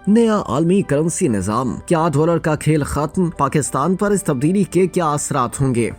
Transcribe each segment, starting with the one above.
नया आलमी करेंसी निजाम, क्या डॉलर का खेल खत्म? पाकिस्तान पर इस तब्दीली के क्या असरात होंगे?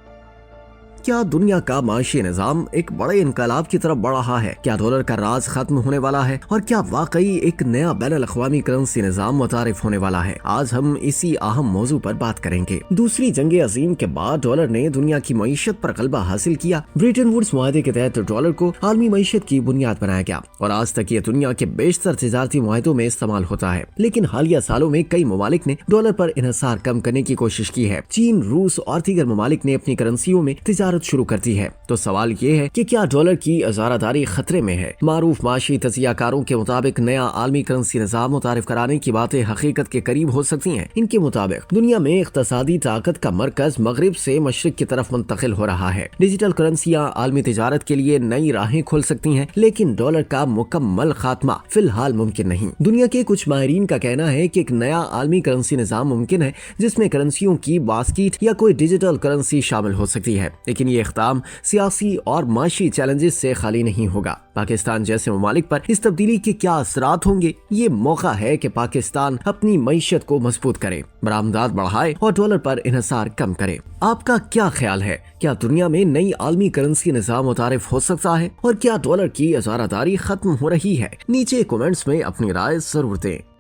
क्या दुनिया का माशी निजाम एक बड़े इनकलाब की तरफ बढ़ रहा है? क्या डॉलर का राज खत्म होने वाला है? और क्या वाकई एक नया बैनुल-अक़वामी करेंसी निजाम मुतारिफ होने वाला है? आज हम इसी अहम मौजू पर बात करेंगे। दूसरी जंग अजीम के बाद डॉलर ने दुनिया की मईशत पर गलबा हासिल किया। ब्रिटेन वुड्स मुआहदे के तहत डॉलर को आलमी मईशत की बुनियाद बनाया गया और आज तक ये दुनिया के बेशतर तिजारती मुआहदों में इस्तेमाल होता है। लेकिन हालिया सालों में कई ममालिक ने डॉलर पर इन्हिसार कम करने की कोशिश की है। चीन, रूस और दीगर ममालिक ने अपनी करेंसियों में तिजारत शुरू कर दी है। तो सवाल ये है कि क्या डॉलर की इजारादारी खतरे में है? मारूफ माशी तजियाकारों के मुताबिक नया आलमी करेंसी निजाम मुतारिफ कराने की बातें हकीकत के करीब हो सकती हैं। इनके मुताबिक दुनिया में इक्तसादी ताकत का मरकज मगरिब से मशरिक की तरफ मुंतकिल हो रहा है। डिजिटल करेंसियां आलमी तिजारत के लिए नई राहें खोल सकती हैं, लेकिन डॉलर का मुकम्मल खात्मा फिलहाल मुमकिन नहीं। दुनिया के कुछ माहिरीन का कहना है कि एक नया आलमी करेंसी निजाम मुमकिन है जिसमें करेंसियों की बास्केट या कोई डिजिटल करेंसी शामिल हो सकती है, लेकिन ये इख्ताम सियासी और माशी चैलेंजेस से खाली नहीं होगा। पाकिस्तान जैसे ममालिक पर इस तब्दीली के क्या असरात होंगे? ये मौका है कि पाकिस्तान अपनी मईशत को मजबूत करे, बरामदात बढ़ाए और डॉलर पर इन्हिसार कम करे। आपका क्या ख्याल है? क्या दुनिया में नई आलमी करेंसी निजाम मुतारिफ हो सकता है? और क्या डॉलर की इजारादारी खत्म हो रही है? नीचे कमेंट्स में अपनी राय जरूर दें।